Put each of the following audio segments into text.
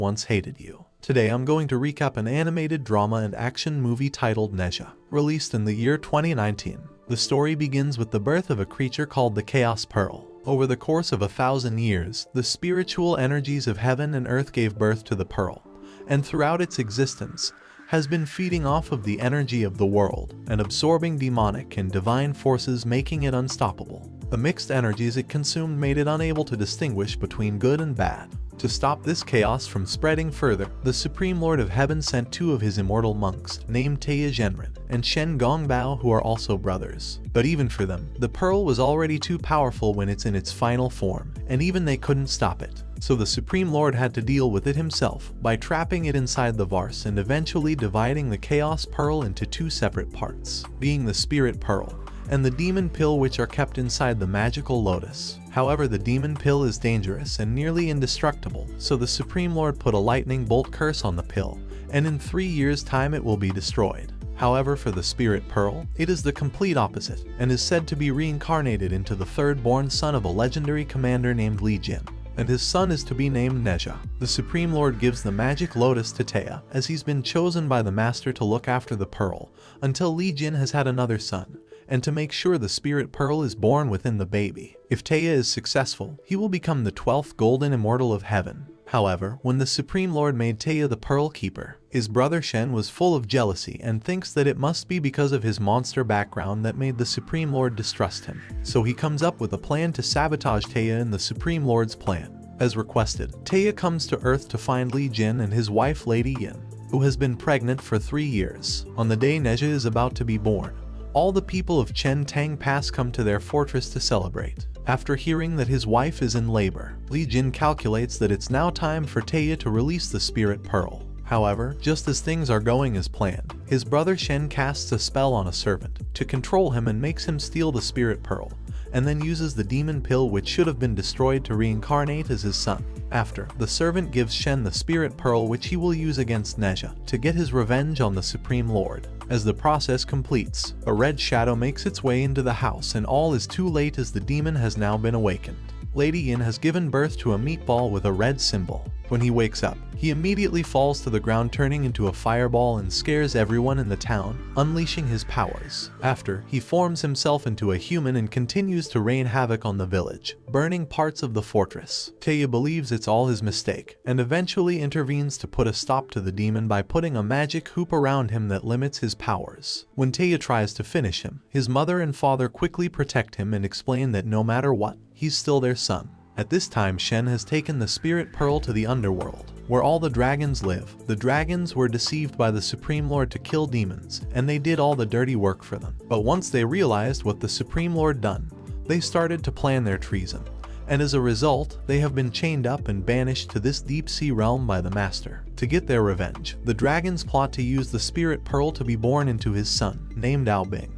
once hated you. Today I'm going to recap an animated drama and action movie titled Nezha, released in the year 2019. The story begins with the birth of a creature called the Chaos Pearl. Over the course of 1,000 years, the spiritual energies of heaven and earth gave birth to the pearl, and throughout its existence, has been feeding off of the energy of the world and absorbing demonic and divine forces, making it unstoppable. The mixed energies it consumed made it unable to distinguish between good and bad. To stop this chaos from spreading further, the Supreme Lord of Heaven sent 2 of his immortal monks, named Taya Zhenren and Shen Gongbao, who are also brothers. But even for them, the pearl was already too powerful when it's in its final form, and even they couldn't stop it. So the Supreme Lord had to deal with it himself by trapping it inside the vase and eventually dividing the Chaos Pearl into 2 separate parts, being the Spirit Pearl and the Demon Pill, which are kept inside the Magical Lotus. However, the Demon Pill is dangerous and nearly indestructible, so the Supreme Lord put a lightning bolt curse on the pill, and in 3 years' time it will be destroyed. However, for the Spirit Pearl, it is the complete opposite, and is said to be reincarnated into the third-born son of a legendary commander named Li Jin, and his son is to be named Nezha. The Supreme Lord gives the magic lotus to Taya, as he's been chosen by the master to look after the pearl, until Li Jin has had another son, and to make sure the Spirit Pearl is born within the baby. If Taya is successful, he will become the 12th Golden Immortal of Heaven. However, when the Supreme Lord made Taya the Pearl Keeper, his brother Shen was full of jealousy and thinks that it must be because of his monster background that made the Supreme Lord distrust him. So he comes up with a plan to sabotage Taya in the Supreme Lord's plan. As requested, Taya comes to Earth to find Li Jin and his wife Lady Yin, who has been pregnant for 3 years. On the day Nezha is about to be born, all the people of Chen Tang Pass come to their fortress to celebrate. After hearing that his wife is in labor, Li Jin calculates that it's now time for Taya to release the Spirit Pearl. However, just as things are going as planned, his brother Shen casts a spell on a servant to control him and makes him steal the Spirit Pearl, and then uses the Demon Pill, which should have been destroyed, to reincarnate as his son. After, the servant gives Shen the Spirit Pearl, which he will use against Nezha to get his revenge on the Supreme Lord. As the process completes, a red shadow makes its way into the house, and all is too late as the demon has now been awakened. Lady Yin has given birth to a meatball with a red symbol. When he wakes up, he immediately falls to the ground, turning into a fireball, and scares everyone in the town, unleashing his powers. After, he forms himself into a human and continues to rain havoc on the village, burning parts of the fortress. Taya believes it's all his mistake, and eventually intervenes to put a stop to the demon by putting a magic hoop around him that limits his powers. When Taya tries to finish him, his mother and father quickly protect him and explain that no matter what, he's still their son. At this time, Shen has taken the Spirit Pearl to the underworld, where all the dragons live. The dragons were deceived by the Supreme Lord to kill demons, and they did all the dirty work for them. But once they realized what the Supreme Lord done, they started to plan their treason, and as a result, they have been chained up and banished to this deep sea realm by the master. To get their revenge, the dragons plot to use the Spirit Pearl to be born into his son, named Aobing,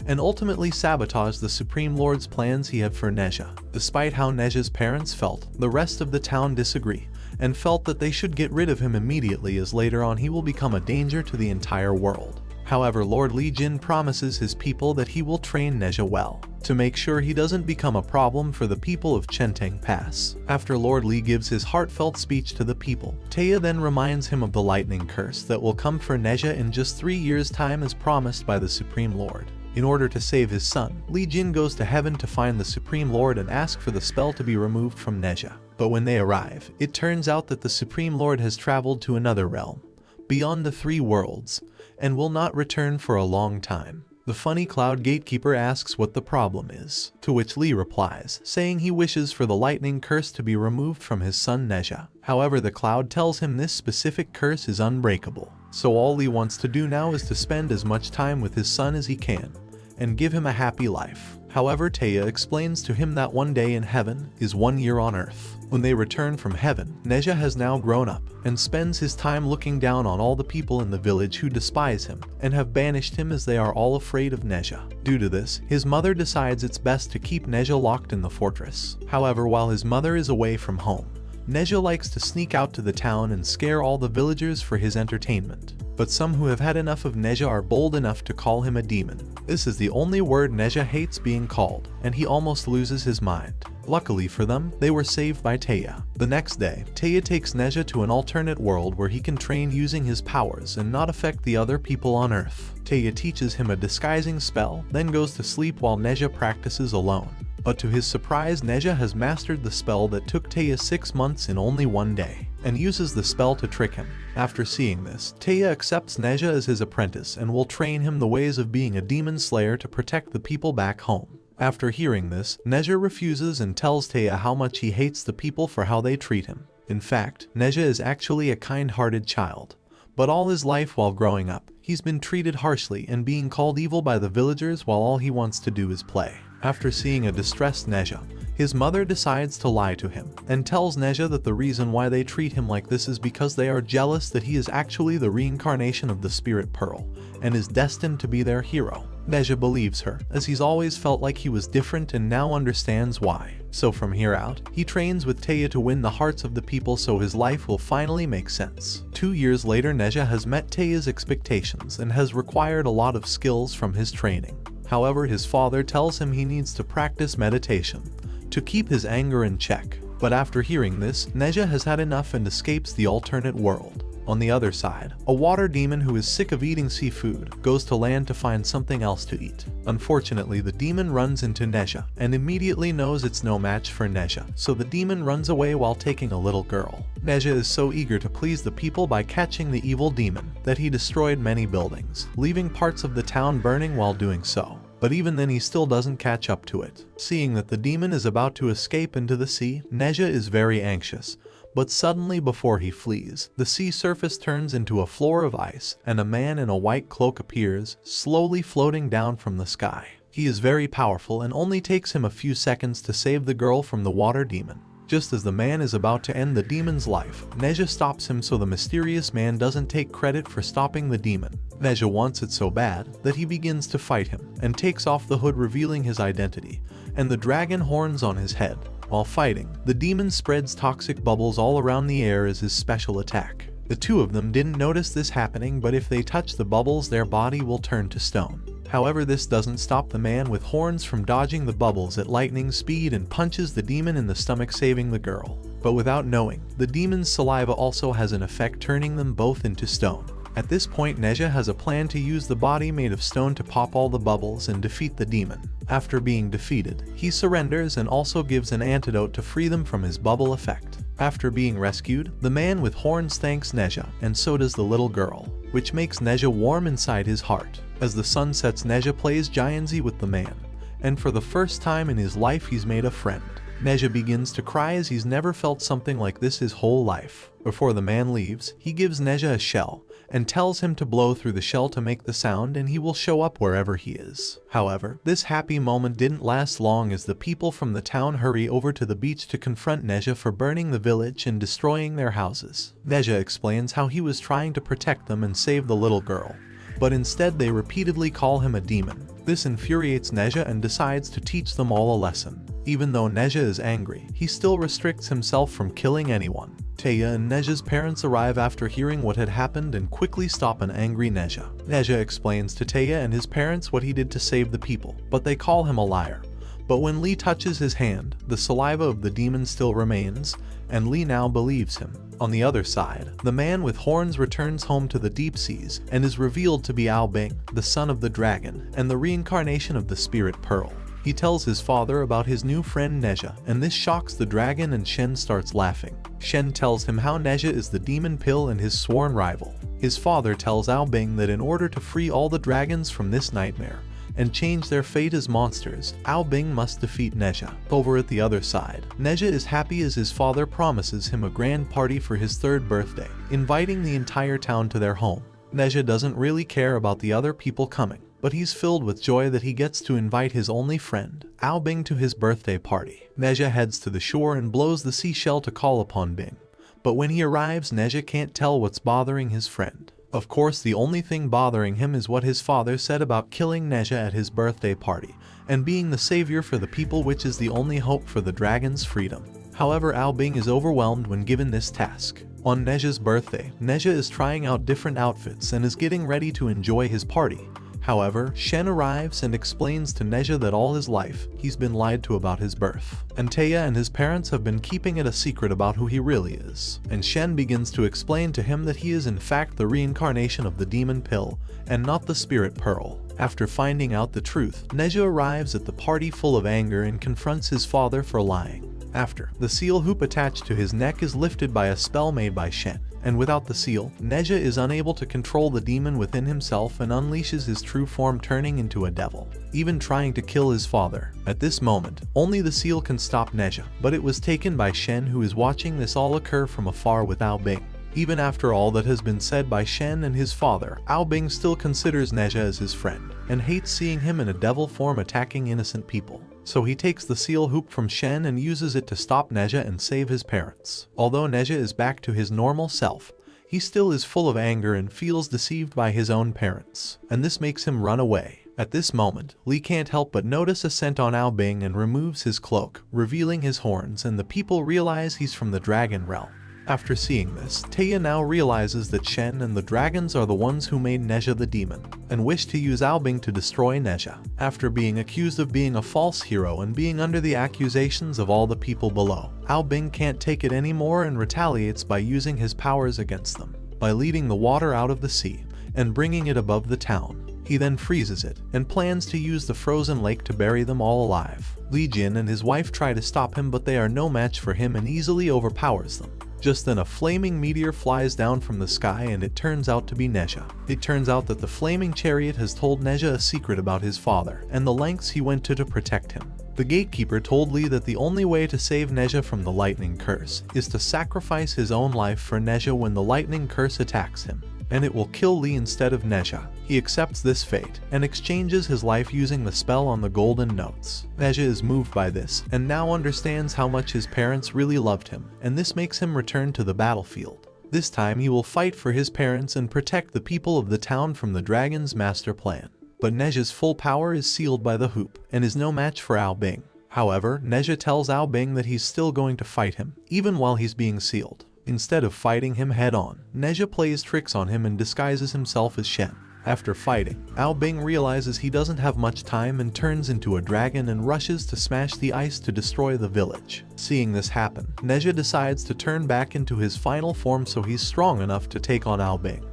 and ultimately sabotage the Supreme Lord's plans he had for Nezha. Despite how Nezha's parents felt, the rest of the town disagree, and felt that they should get rid of him immediately, as later on he will become a danger to the entire world. However, Lord Li Jin promises his people that he will train Nezha well, to make sure he doesn't become a problem for the people of Chentang Pass. After Lord Li gives his heartfelt speech to the people, Taya then reminds him of the lightning curse that will come for Nezha in just 3 years' time as promised by the Supreme Lord. In order to save his son, Li Jin goes to heaven to find the Supreme Lord and ask for the spell to be removed from Nezha. But when they arrive, it turns out that the Supreme Lord has traveled to another realm, beyond the 3 worlds, and will not return for a long time. The funny Cloud Gatekeeper asks what the problem is, to which Li replies, saying he wishes for the lightning curse to be removed from his son Nezha. However, the Cloud tells him this specific curse is unbreakable, so all Li wants to do now is to spend as much time with his son as he can, and give him a happy life. However, Taya explains to him that 1 day in heaven is 1 year on earth. When they return from heaven, Nezha has now grown up, and spends his time looking down on all the people in the village who despise him, and have banished him as they are all afraid of Nezha. Due to this, his mother decides it's best to keep Nezha locked in the fortress. However, while his mother is away from home, Nezha likes to sneak out to the town and scare all the villagers for his entertainment. But some who have had enough of Nezha are bold enough to call him a demon. This is the only word Nezha hates being called, and he almost loses his mind. Luckily for them, they were saved by Taya. The next day, Taya takes Neja to an alternate world where he can train using his powers and not affect the other people on Earth. Taya teaches him a disguising spell, then goes to sleep while Neja practices alone. But to his surprise, Neja has mastered the spell that took Taya 6 months in only 1 day, and uses the spell to trick him. After seeing this, Taya accepts Neja as his apprentice and will train him the ways of being a demon slayer to protect the people back home. After hearing this, Neja refuses and tells Taya how much he hates the people for how they treat him. In fact, Neja is actually a kind-hearted child. But all his life while growing up, he's been treated harshly and being called evil by the villagers while all he wants to do is play. After seeing a distressed Neja, his mother decides to lie to him and tells Neja that the reason why they treat him like this is because they are jealous that he is actually the reincarnation of the Spirit Pearl and is destined to be their hero. Neja believes her, as he's always felt like he was different and now understands why. So from here out, he trains with Taya to win the hearts of the people so his life will finally make sense. 2 years later, Neja has met Taya's expectations and has required a lot of skills from his training. However, his father tells him he needs to practice meditation to keep his anger in check. But after hearing this, Neja has had enough and escapes the alternate world. On the other side, a water demon who is sick of eating seafood goes to land to find something else to eat. Unfortunately, the demon runs into Neja and immediately knows it's no match for Neja, so the demon runs away while taking a little girl. Neja is so eager to please the people by catching the evil demon that he destroyed many buildings, leaving parts of the town burning while doing so. But even then he still doesn't catch up to it. Seeing that the demon is about to escape into the sea, Neja is very anxious. But suddenly before he flees, the sea surface turns into a floor of ice and a man in a white cloak appears, slowly floating down from the sky. He is very powerful and only takes him a few seconds to save the girl from the water demon. Just as the man is about to end the demon's life, Neja stops him so the mysterious man doesn't take credit for stopping the demon. Neja wants it so bad that he begins to fight him and takes off the hood revealing his identity and the dragon horns on his head. While fighting, the demon spreads toxic bubbles all around the air as his special attack. The two of them didn't notice this happening, but if they touch the bubbles, their body will turn to stone. However, this doesn't stop the man with horns from dodging the bubbles at lightning speed and punches the demon in the stomach, saving the girl. But without knowing, the demon's saliva also has an effect turning them both into stone. At this point, Neja has a plan to use the body made of stone to pop all the bubbles and defeat the demon. After being defeated, he surrenders and also gives an antidote to free them from his bubble effect. After being rescued, the man with horns thanks Neja, and so does the little girl, which makes Neja warm inside his heart. As the sun sets, Neja plays Gianzi with the man, and for the first time in his life he's made a friend. Neja begins to cry as he's never felt something like this his whole life. Before the man leaves, he gives Neja a shell and tells him to blow through the shell to make the sound and he will show up wherever he is. However, this happy moment didn't last long as the people from the town hurry over to the beach to confront Neja for burning the village and destroying their houses. Neja explains how he was trying to protect them and save the little girl, but instead they repeatedly call him a demon. This infuriates Neja and decides to teach them all a lesson. Even though Neja is angry, he still restricts himself from killing anyone. Taya and Neja's parents arrive after hearing what had happened and quickly stop an angry Neja. Neja explains to Taya and his parents what he did to save the people, but they call him a liar. But when Lee touches his hand, the saliva of the demon still remains, and Lee now believes him. On the other side, the man with horns returns home to the deep seas and is revealed to be Ao Bing, the son of the dragon and the reincarnation of the Spirit Pearl. He tells his father about his new friend Neja, and this shocks the dragon and Shen starts laughing. Shen tells him how Neja is the demon pill and his sworn rival. His father tells Ao Bing that in order to free all the dragons from this nightmare and change their fate as monsters, Ao Bing must defeat Neja. Over at the other side, Neja is happy as his father promises him a grand party for his 3rd birthday, inviting the entire town to their home. Neja doesn't really care about the other people coming, but he's filled with joy that he gets to invite his only friend, Ao Bing, to his birthday party. Neja heads to the shore and blows the seashell to call upon Bing, but when he arrives, Neja can't tell what's bothering his friend. Of course, the only thing bothering him is what his father said about killing Neja at his birthday party and being the savior for the people, which is the only hope for the dragon's freedom. However, Ao Bing is overwhelmed when given this task. On Neja's birthday, Neja is trying out different outfits and is getting ready to enjoy his party. However, Shen arrives and explains to Neja that all his life, he's been lied to about his birth, and Taya and his parents have been keeping it a secret about who he really is. And Shen begins to explain to him that he is in fact the reincarnation of the demon pill, and not the spirit pearl. After finding out the truth, Neja arrives at the party full of anger and confronts his father for lying. After, the seal hoop attached to his neck is lifted by a spell made by Shen, and without the seal, Neja is unable to control the demon within himself and unleashes his true form, turning into a devil, even trying to kill his father. At this moment, only the seal can stop Neja, but it was taken by Shen, who is watching this all occur from afar with Ao Bing. Even after all that has been said by Shen and his father, Ao Bing still considers Neja as his friend, and hates seeing him in a devil form attacking innocent people. So he takes the seal hoop from Shen and uses it to stop Neja and save his parents. Although Neja is back to his normal self, he still is full of anger and feels deceived by his own parents, and this makes him run away. At this moment, Lee can't help but notice a scent on Ao Bing and removes his cloak, revealing his horns, and the people realize he's from the dragon realm. After seeing this, Taya now realizes that Shen and the dragons are the ones who made Neja the demon, and wish to use Ao Bing to destroy Neja. After being accused of being a false hero and being under the accusations of all the people below, Ao Bing can't take it anymore and retaliates by using his powers against them, by leading the water out of the sea and bringing it above the town. He then freezes it, and plans to use the frozen lake to bury them all alive. Li Jin and his wife try to stop him, but they are no match for him and easily overpowers them. Just then a flaming meteor flies down from the sky and it turns out to be Neja. It turns out that the flaming chariot has told Neja a secret about his father, and the lengths he went to protect him. The gatekeeper told Lee that the only way to save Neja from the lightning curse is to sacrifice his own life for Neja when the lightning curse attacks him, and it will kill Lee instead of Neja. He accepts this fate, and exchanges his life using the spell on the golden notes. Neja is moved by this, and now understands how much his parents really loved him, and this makes him return to the battlefield. This time he will fight for his parents and protect the people of the town from the dragon's master plan. But Neja's full power is sealed by the hoop, and is no match for Ao Bing. However, Neja tells Ao Bing that he's still going to fight him, even while he's being sealed. Instead of fighting him head-on, Neja plays tricks on him and disguises himself as Shen. After fighting, Ao Bing realizes he doesn't have much time and turns into a dragon and rushes to smash the ice to destroy the village. Seeing this happen, Neja decides to turn back into his final form so he's strong enough to take on Ao Bing.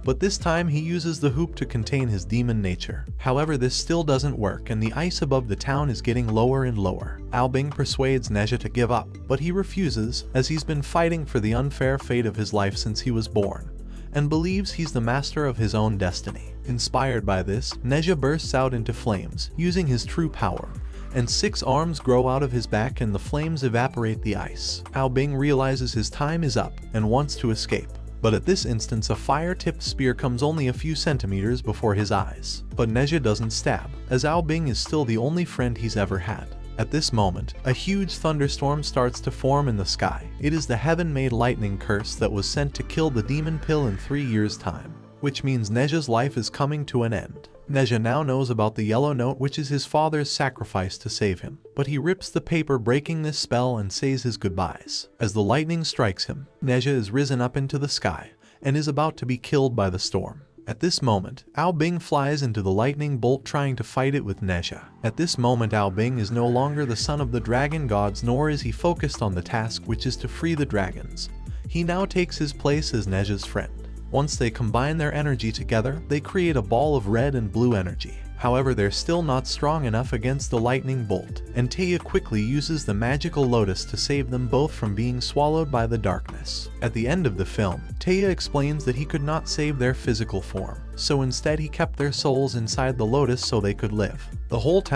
But this time he uses the hoop to contain his demon nature. However, this still doesn't work and the ice above the town is getting lower and lower. Ao Bing persuades Neja to give up, but he refuses, as he's been fighting for the unfair fate of his life since he was born, and believes he's the master of his own destiny. Inspired by this, Neja bursts out into flames, using his true power, and 6 arms grow out of his back and the flames evaporate the ice. Ao Bing realizes his time is up and wants to escape. But at this instance a fire-tipped spear comes only a few centimeters before his eyes. But Neja doesn't stab, as Ao Bing is still the only friend he's ever had. At this moment, a huge thunderstorm starts to form in the sky. It is the heaven-made lightning curse that was sent to kill the demon pill in 3 years' time, which means Neja's life is coming to an end. Neja now knows about the yellow note, which is his father's sacrifice to save him, but he rips the paper, breaking this spell, and says his goodbyes. As the lightning strikes him, Neja is risen up into the sky and is about to be killed by the storm. At this moment, Ao Bing flies into the lightning bolt trying to fight it with Neja. At this moment Ao Bing is no longer the son of the dragon gods, nor is he focused on the task, which is to free the dragons. He now takes his place as Neja's friend. Once they combine their energy together, they create a ball of red and blue energy. However, they're still not strong enough against the lightning bolt, and Taya quickly uses the magical lotus to save them both from being swallowed by the darkness. At the end of the film, Taya explains that he could not save their physical form, so instead he kept their souls inside the lotus so they could live. The whole town